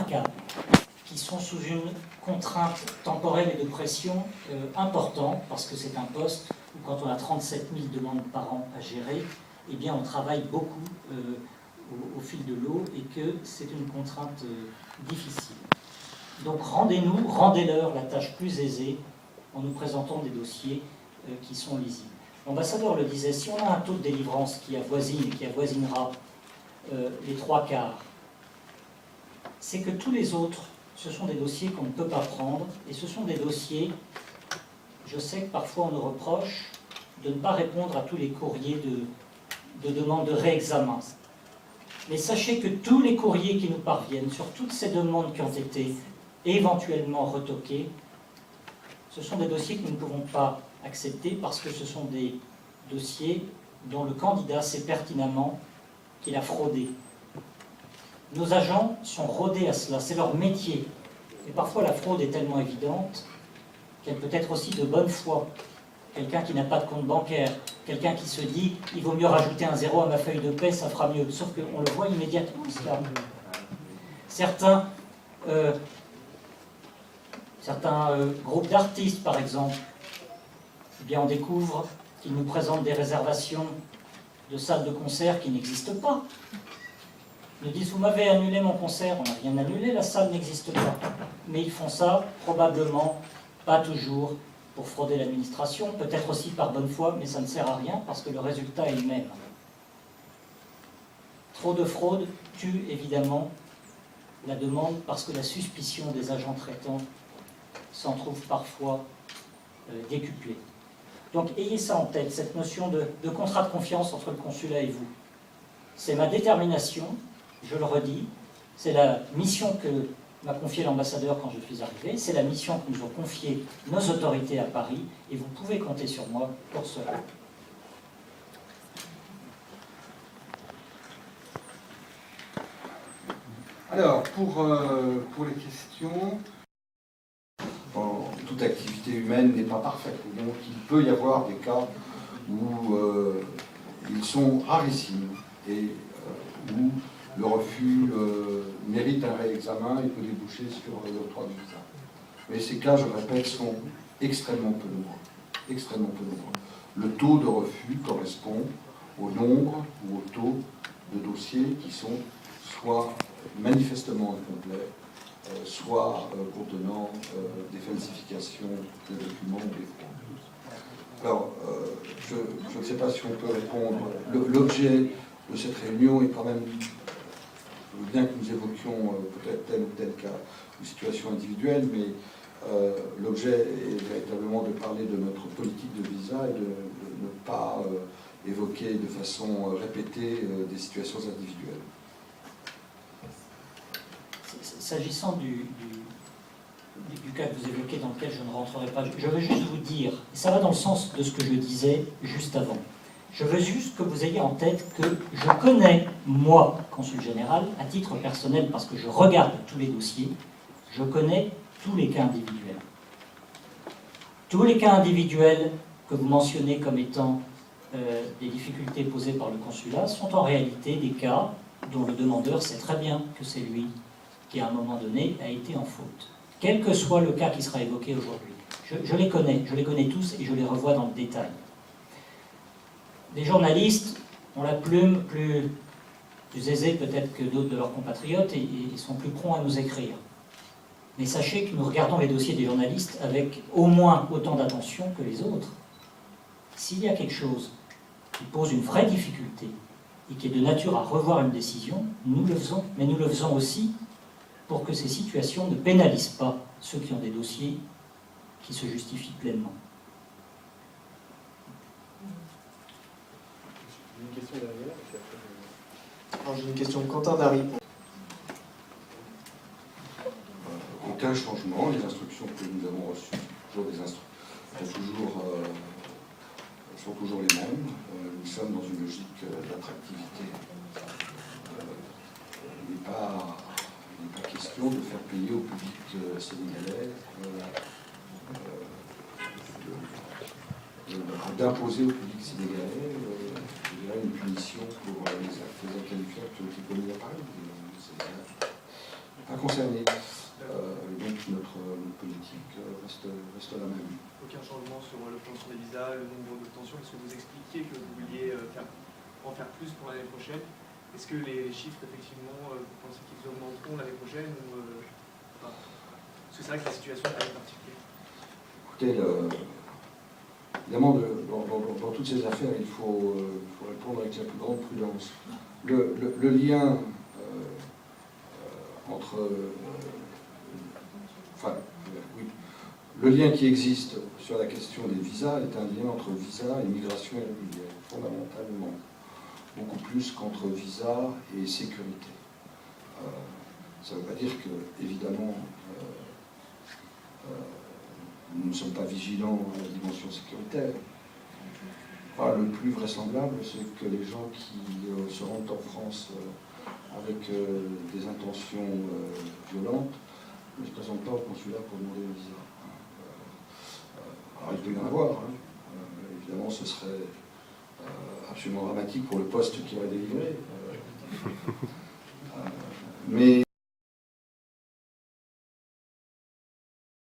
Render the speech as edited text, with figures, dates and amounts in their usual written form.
cas qui sont sous une contrainte temporelle et de pression importante, parce que c'est un poste où quand on a 37 000 demandes par an à gérer, eh bien on travaille beaucoup au fil de l'eau et que c'est une contrainte difficile. Donc rendez-leur la tâche plus aisée en nous présentant des dossiers qui sont lisibles. L'ambassadeur le disait, si on a un taux de délivrance qui avoisine et qui avoisinera les 3/4, c'est que tous les autres, ce sont des dossiers qu'on ne peut pas prendre, et ce sont des dossiers, je sais que parfois on nous reproche de ne pas répondre à tous les courriers de demande de réexamen. Mais sachez que tous les courriers qui nous parviennent sur toutes ces demandes qui ont été éventuellement retoquées, ce sont des dossiers que nous ne pouvons pas accepter parce que ce sont des dossiers dont le candidat sait pertinemment qu'il a fraudé. Nos agents sont rodés à cela, c'est leur métier. Et parfois la fraude est tellement évidente qu'elle peut être aussi de bonne foi. Quelqu'un qui n'a pas de compte bancaire, quelqu'un qui se dit « il vaut mieux rajouter un 0 à ma feuille de paie, ça fera mieux ». Sauf qu'on le voit immédiatement, cela. Certains groupes d'artistes, par exemple, eh bien on découvre qu'ils nous présentent des réservations de salles de concert qui n'existent pas. Ils nous disent « vous m'avez annulé mon concert ». On n'a rien annulé, la salle n'existe pas. Mais ils font ça, probablement, pas toujours, pour frauder l'administration, peut-être aussi par bonne foi, mais ça ne sert à rien parce que le résultat est le même. Trop de fraude tue évidemment la demande parce que la suspicion des agents traitants s'en trouve parfois décuplée. Donc ayez ça en tête, cette notion de contrat de confiance entre le consulat et vous. C'est ma détermination, je le redis, c'est la mission que m'a confiée l'ambassadeur quand je suis arrivé, c'est la mission que nous ont confiée nos autorités à Paris, et vous pouvez compter sur moi pour cela. Alors, pour les questions, toute activité humaine n'est pas parfaite, donc il peut y avoir des cas où ils sont rarissimes et où le refus mérite un réexamen et peut déboucher sur l'octroi du visa. Mais ces cas, je répète, sont extrêmement peu nombreux. Extrêmement peu nombreux. Le taux de refus correspond au nombre ou au taux de dossiers qui sont soit manifestement incomplets, soit contenant des falsifications de documents ou des fraudes. Alors, je ne sais pas si on peut répondre. L'objet de cette réunion est quand même, bien que nous évoquions peut-être tel ou tel cas ou situation individuelle, mais l'objet est véritablement de parler de notre politique de visa et de ne pas évoquer de façon répétée des situations individuelles. S'agissant du cas que vous évoquez, dans lequel je ne rentrerai pas, je veux juste vous dire, et ça va dans le sens de ce que je disais juste avant, je veux juste que vous ayez en tête que je connais, moi, consul général, à titre personnel, parce que je regarde tous les dossiers, je connais tous les cas individuels. Tous les cas individuels que vous mentionnez comme étant des difficultés posées par le consulat sont en réalité des cas dont le demandeur sait très bien que c'est lui qui, à un moment donné, a été en faute. Quel que soit le cas qui sera évoqué aujourd'hui. Je les connais tous et je les revois dans le détail. Des journalistes ont la plume plus aisée peut-être que d'autres de leurs compatriotes et ils sont plus prompts à nous écrire. Mais sachez que nous regardons les dossiers des journalistes avec au moins autant d'attention que les autres. S'il y a quelque chose qui pose une vraie difficulté et qui est de nature à revoir une décision, nous le faisons. Mais nous le faisons aussi pour que ces situations ne pénalisent pas ceux qui ont des dossiers qui se justifient pleinement. Une question derrière, et puis après... Alors, j'ai une question de Quentin Dari. Aucun changement, les instructions que nous avons reçues sont toujours les mêmes. Nous sommes dans une logique d'attractivité. Il n'est pas question de faire payer au public sénégalais, d'imposer au public sénégalais une punition pour les actes inqualifiables qui ont été commis à Paris. pas concernés. Donc notre politique reste la même. Aucun changement sur l'obtention des visas, le nombre d'obtentions, parce que vous expliquiez que vous vouliez en faire plus pour l'année prochaine. Est-ce que les chiffres, effectivement, vous pensez qu'ils augmenteront l'année prochaine ou pas? Parce que c'est vrai que la situation est quand même particulière. Écoutez, évidemment, dans toutes ces affaires, il faut répondre avec la plus grande prudence. Le lien entre... le lien qui existe sur la question des visas est un lien entre visa et migration irrégulière, fondamentalement. Beaucoup plus qu'entre visa et sécurité. Ça ne veut pas dire que, évidemment, nous ne sommes pas vigilants à la dimension sécuritaire. Le plus vraisemblable, c'est que les gens qui se rendent en France avec des intentions violentes ne se présentent pas au consulat pour demander un visa. Alors il peut y en avoir, hein. Évidemment ce serait absolument dramatique pour le poste qui aurait délivré.